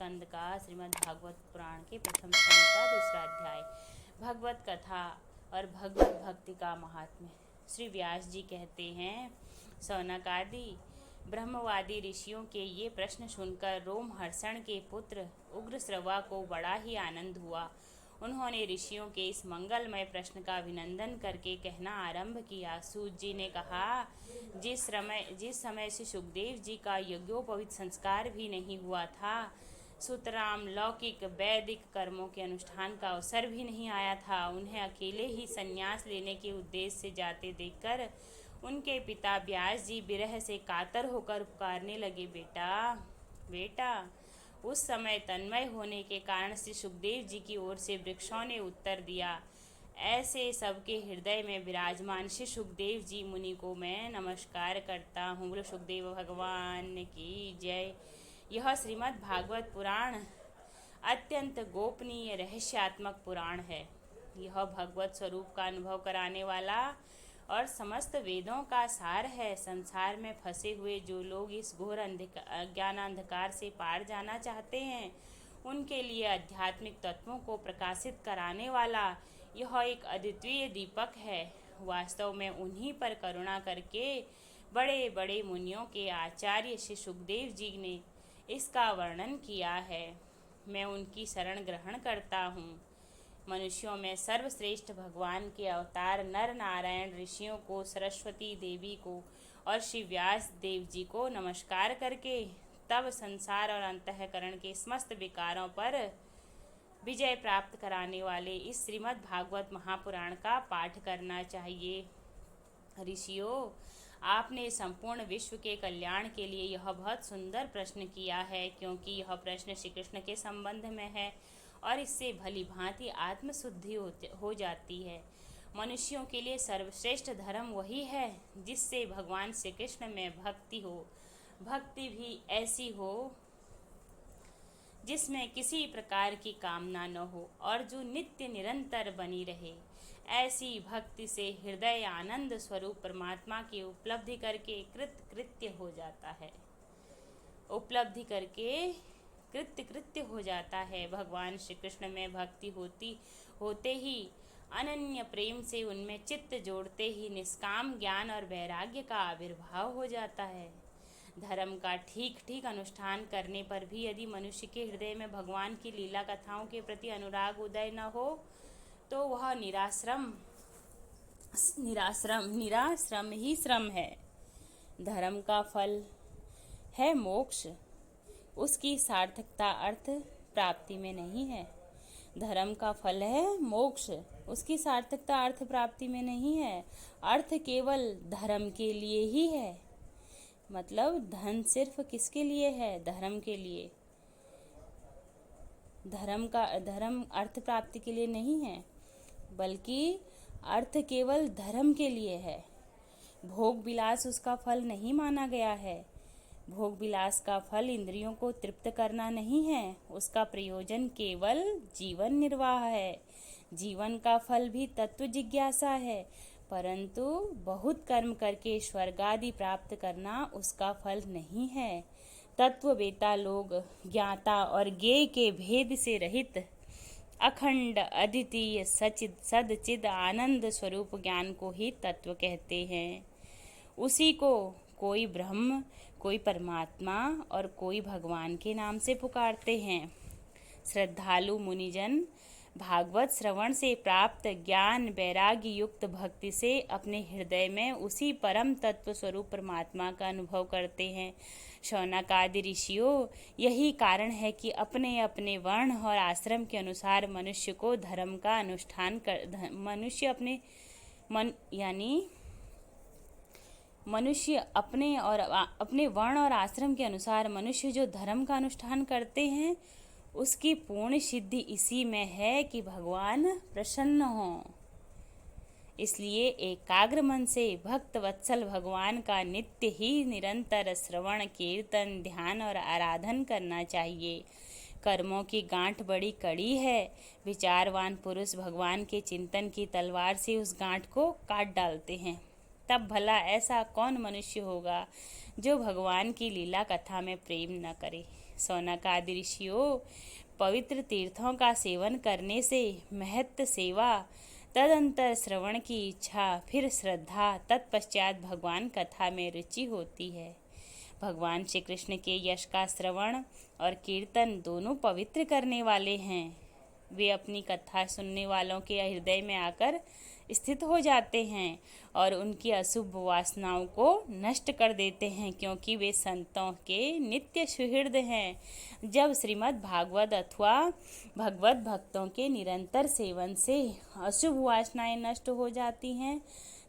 स्कंद का श्रीमद् भागवत पुराण के प्रथम स्कंद का दूसरा अध्याय। भगवत कथा और भगवत भक्ति का महात्म्य। श्री व्यास जी कहते हैं, सौनक आदि ब्रह्मवादी ऋषियों के ये प्रश्न सुनकर रोमहर्षण के पुत्र उग्रश्रवा को बड़ा ही आनंद हुआ। उन्होंने ऋषियों के इस मंगलमय प्रश्न का अभिनंदन करके कहना आरंभ किया। सूत जी ने कहा, जिस समय से सुखदेव जी का यज्ञोपवीत संस्कार भी नहीं हुआ था, सुतराम लौकिक वैदिक कर्मों के अनुष्ठान का अवसर भी नहीं आया था, उन्हें अकेले ही संन्यास लेने के उद्देश्य से जाते देखकर उनके पिता व्यास जी विरह से कातर होकर पुकारने लगे, बेटा बेटा। उस समय तन्मय होने के कारण श्री सुखदेव जी की ओर से वृक्षों ने उत्तर दिया, ऐसे सबके हृदय में विराजमान श्री सुखदेव जी मुनि को मैं नमस्कार करता हूँ। बोलो सुखदेव भगवान की जय। यह श्रीमद् भागवत पुराण अत्यंत गोपनीय रहस्यात्मक पुराण है। यह भगवत स्वरूप का अनुभव कराने वाला और समस्त वेदों का सार है। संसार में फंसे हुए जो लोग इस घोर अज्ञान अंधकार से पार जाना चाहते हैं, उनके लिए आध्यात्मिक तत्वों को प्रकाशित कराने वाला यह एक अद्वितीय दीपक है। वास्तव में उन्हीं पर करुणा करके बड़े बड़े मुनियों के आचार्य श्री सुखदेव जी ने इसका वर्णन किया है। मैं उनकी शरण ग्रहण करता हूँ। मनुष्यों में सर्वश्रेष्ठ भगवान के अवतार नर नारायण ऋषियों को, सरस्वती देवी को और श्री व्यास देव जी को नमस्कार करके तब संसार और अंतःकरण के समस्त विकारों पर विजय प्राप्त कराने वाले इस श्रीमद् भागवत महापुराण का पाठ करना चाहिए। ऋषियों, आपने संपूर्ण विश्व के कल्याण के लिए यह बहुत सुंदर प्रश्न किया है, क्योंकि यह प्रश्न श्री कृष्ण के संबंध में है और इससे भली भांति आत्मशुद्धि हो जाती है। मनुष्यों के लिए सर्वश्रेष्ठ धर्म वही है जिससे भगवान श्री कृष्ण में भक्ति हो। भक्ति भी ऐसी हो जिसमें किसी प्रकार की कामना न हो और जो नित्य निरंतर बनी रहे। ऐसी भक्ति से हृदय आनंद स्वरूप परमात्मा की उपलब्धि करके कृत्य हो जाता है। उपलब्धि करके कृत्य हो जाता है। भगवान श्री कृष्ण में भक्ति होते ही अनन्य प्रेम से उनमें चित्त जोड़ते ही निष्काम ज्ञान और वैराग्य का आविर्भाव हो जाता है। धर्म का ठीक अनुष्ठान करने पर भी यदि मनुष्य के हृदय में भगवान की लीला कथाओं के प्रति अनुराग उदय न हो, तो वह निराश्रम ही श्रम है। धर्म का फल है मोक्ष, उसकी सार्थकता अर्थ प्राप्ति में नहीं है। धर्म का फल है मोक्ष, उसकी सार्थकता अर्थ प्राप्ति में नहीं है। अर्थ केवल धर्म के लिए ही है। मतलब धन सिर्फ किसके लिए है? धर्म के लिए। धर्म अर्थ प्राप्ति के लिए नहीं है, बल्कि अर्थ केवल धर्म के लिए है। भोग विलास उसका फल नहीं माना गया है। भोग विलास का फल इंद्रियों को तृप्त करना नहीं है, उसका प्रयोजन केवल जीवन निर्वाह है। जीवन का फल भी तत्व जिज्ञासा है, परंतु बहुत कर्म करके स्वर्ग आदि प्राप्त करना उसका फल नहीं है। तत्ववेता लोग ज्ञाता और ज्ञेय के भेद से रहित अखंड अद्वितीय सदचिद आनंद स्वरूप ज्ञान को ही तत्व कहते हैं। उसी को कोई ब्रह्म, कोई परमात्मा और कोई भगवान के नाम से पुकारते हैं। श्रद्धालु मुनिजन भागवत श्रवण से प्राप्त ज्ञान वैराग्य युक्त भक्ति से अपने हृदय में उसी परम तत्व स्वरूप परमात्मा का अनुभव करते हैं। शौनक आदि ऋषियों, यही कारण है कि अपने अपने वर्ण और आश्रम के अनुसार मनुष्य को धर्म का अनुष्ठान मनुष्य अपने वर्ण और आश्रम के अनुसार मनुष्य जो धर्म का अनुष्ठान करते हैं, उसकी पूर्ण सिद्धि इसी में है कि भगवान प्रसन्न हो। इसलिए एकाग्र मन से भक्त वत्सल भगवान का नित्य ही निरंतर श्रवण, कीर्तन, ध्यान और आराधन करना चाहिए। कर्मों की गांठ बड़ी कड़ी है। विचारवान पुरुष भगवान के चिंतन की तलवार से उस गांठ को काट डालते हैं। तब भला ऐसा कौन मनुष्य होगा जो भगवान की लीला कथा में प्रेम न करे। सौनकादि ऋषियों पवित्र तीर्थों का सेवन करने से महत्त सेवा, तदंतर श्रवण की इच्छा, फिर श्रद्धा, तत्पश्चात भगवान कथा में रुचि होती है। भगवान श्री कृष्ण के यश का श्रवण और कीर्तन दोनों पवित्र करने वाले हैं। वे अपनी कथा सुनने वालों के हृदय में आकर स्थित हो जाते हैं और उनकी अशुभ वासनाओं को नष्ट कर देते हैं, क्योंकि वे संतों के नित्य सुहृद हैं। जब श्रीमद् भागवत अथवा भगवत भक्तों के निरंतर सेवन से अशुभ वासनाएं नष्ट हो जाती हैं,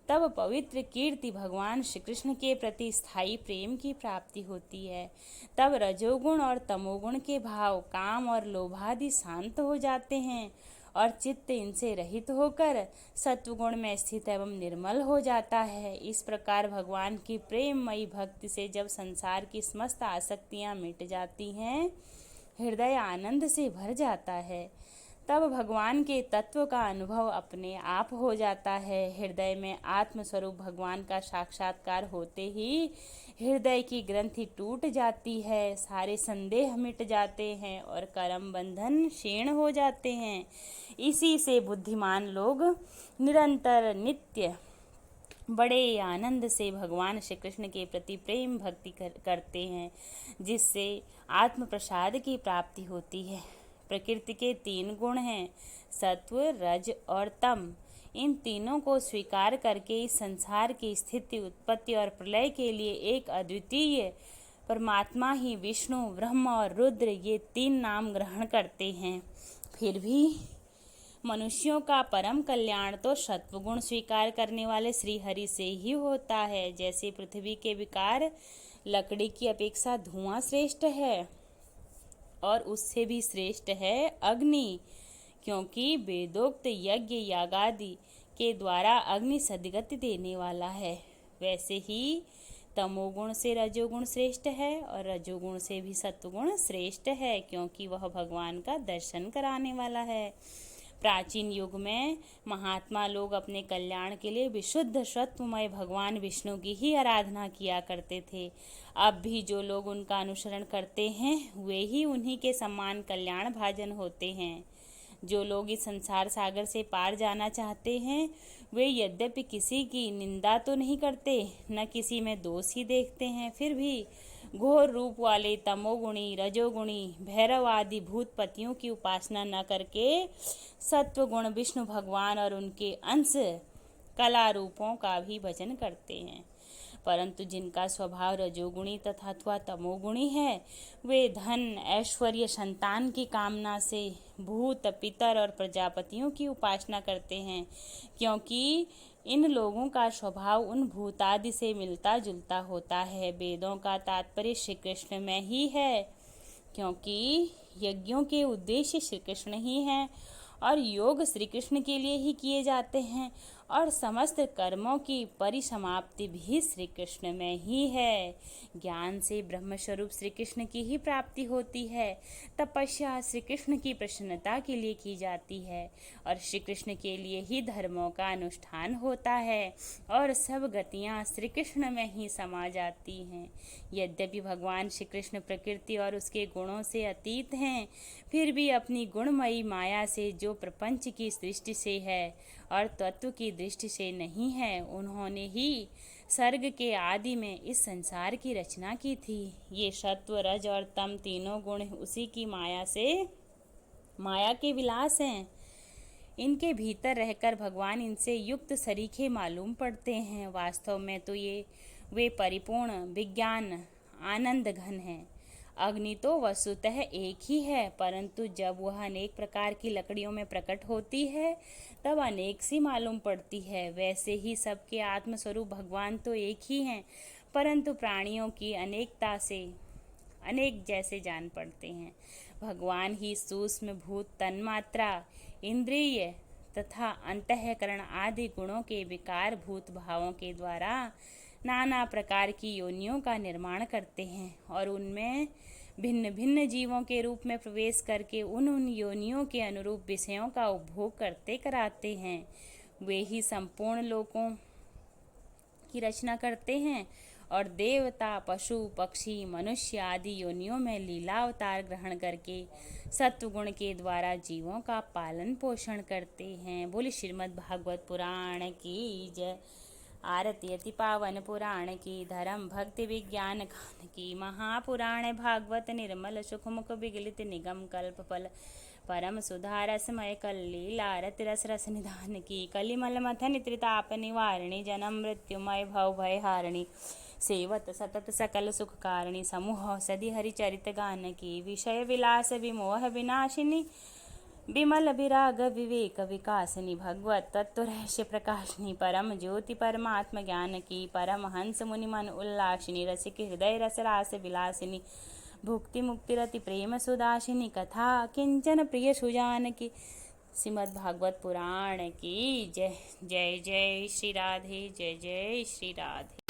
तब पवित्र कीर्ति भगवान श्री कृष्ण के प्रति स्थायी प्रेम की प्राप्ति होती है। तब रजोगुण और तमोगुण के भाव, काम और लोभादि शांत हो जाते हैं और चित्त इनसे रहित होकर सत्वगुण में स्थित एवं निर्मल हो जाता है। इस प्रकार भगवान की प्रेममयी भक्ति से जब संसार की समस्त आसक्तियाँ मिट जाती हैं, हृदय आनंद से भर जाता है, तब भगवान के तत्व का अनुभव अपने आप हो जाता है। हृदय में आत्मस्वरूप भगवान का साक्षात्कार होते ही हृदय की ग्रंथि टूट जाती है, सारे संदेह मिट जाते हैं और कर्म बंधन क्षीण हो जाते हैं। इसी से बुद्धिमान लोग निरंतर नित्य बड़े आनंद से भगवान श्री कृष्ण के प्रति प्रेम भक्ति करते हैं, जिससे आत्म प्रसाद की प्राप्ति होती है। प्रकृति के 3 गुण हैं, सत्व, रज और तम। इन तीनों को स्वीकार करके इस संसार की स्थिति, उत्पत्ति और प्रलय के लिए एक अद्वितीय परमात्मा ही विष्णु, ब्रह्म और रुद्र, ये 3 नाम ग्रहण करते हैं। फिर भी मनुष्यों का परम कल्याण तो सत्वगुण स्वीकार करने वाले श्री हरि से ही होता है। जैसे पृथ्वी के विकार लकड़ी की अपेक्षा धुआं श्रेष्ठ है, और उससे भी श्रेष्ठ है अग्नि, क्योंकि वेदोक्त यज्ञ यागादि के द्वारा अग्नि सद्गति देने वाला है। वैसे ही तमोगुण से रजोगुण श्रेष्ठ है और रजोगुण से भी सत्वगुण श्रेष्ठ है, क्योंकि वह भगवान का दर्शन कराने वाला है। प्राचीन युग में महात्मा लोग अपने कल्याण के लिए विशुद्ध सत्वमय भगवान विष्णु की ही आराधना किया करते थे। अब भी जो लोग उनका अनुसरण करते हैं, वे ही उन्हीं के समान कल्याण भाजन होते हैं। जो लोग इस संसार सागर से पार जाना चाहते हैं, वे यद्यपि किसी की निंदा तो नहीं करते, न किसी में दोष ही देखते हैं, फिर भी घोर रूप वाले तमोगुणी, रजोगुणी, भैरव आदि भूतपतियों की उपासना न करके सत्वगुण विष्णु भगवान और उनके अंश कला रूपों का भी भजन करते हैं। परंतु जिनका स्वभाव रजोगुणी तथा अथवा तमोगुणी है, वे धन, ऐश्वर्य, संतान की कामना से भूत, पितर और प्रजापतियों की उपासना करते हैं, क्योंकि इन लोगों का स्वभाव उन भूतादि से मिलता जुलता होता है। वेदों का तात्पर्य श्री कृष्ण में ही है, क्योंकि यज्ञों के उद्देश्य श्री कृष्ण ही हैं और योग श्री कृष्ण के लिए ही किए जाते हैं, और समस्त कर्मों की परिसमाप्ति भी श्री कृष्ण में ही है। ज्ञान से ब्रह्मस्वरूप श्री कृष्ण की ही प्राप्ति होती है। तपस्या श्री कृष्ण की प्रसन्नता के लिए की जाती है और श्री कृष्ण के लिए ही धर्मों का अनुष्ठान होता है, और सब गतियाँ श्री कृष्ण में ही समा जाती हैं। यद्यपि भगवान श्री कृष्ण प्रकृति और उसके गुणों से अतीत हैं, फिर भी अपनी गुणमयी माया से जो प्रपंच की दृष्टि से है और तत्व की दृष्टि से नहीं है, उन्होंने ही सर्ग के आदि में इस संसार की रचना की थी। ये सत्व, रज और तम तीनों गुण उसी की माया के विलास हैं। इनके भीतर रहकर भगवान इनसे युक्त सरीखे मालूम पड़ते हैं। वास्तव में तो वे परिपूर्ण विज्ञान आनंद घन हैं। अग्नि तो वस्तुतः एक ही है, परंतु जब वह अनेक प्रकार की लकड़ियों में प्रकट होती है, तब अनेक सी मालूम पड़ती है। वैसे ही सबके आत्मस्वरूप भगवान तो एक ही हैं, परंतु प्राणियों की अनेकता से अनेक जैसे जान पड़ते हैं। भगवान ही सूक्ष्म भूत, तन्मात्रा, इंद्रिय तथा अंतःकरण आदि गुणों के विकार भूत भावों के द्वारा नाना प्रकार की योनियों का निर्माण करते हैं और उनमें भिन्न भिन्न जीवों के रूप में प्रवेश करके उन योनियों के अनुरूप विषयों का उपभोग करते कराते हैं। वे ही संपूर्ण लोकों की रचना करते हैं और देवता, पशु, पक्षी, मनुष्य आदि योनियों में लीला अवतार ग्रहण करके सत्वगुण के द्वारा जीवों का पालन पोषण करते हैं। बोले श्रीमद् भागवत पुराण की जय। आरती अति पावन पुराण की, धर्म भक्ति विज्ञान गान की, महापुराण भागवत निर्मल सुख मुख विगलित निगम कल्प फल, परम सुधा रसमय कल्लीला रति रस रस निधान की, कलिमल मथन त्रिताप निवारिणी, जन्म मृत्युमय भव भय हारिणी, सेवत सतत सकल सुख कारिणी, समूह सदि हरिचरित गान की, विषय विलास विमोह विनाशिनी, विमल विराग विवेक विकासिनी, भगवत तत्व रहस्य प्रकाशिनी, परम ज्योति परमात्म ज्ञान की, परम हंस मुनि मन उल्लासिनी, रसिक हृदय रस रास विलासिनी, भुक्ति मुक्ति रति प्रेम सुदासिनी, कथा किंचन प्रिय सुजान की। श्रीमद् भागवत पुराण की जय। जय जय श्री राधे, जय जय श्री राधे।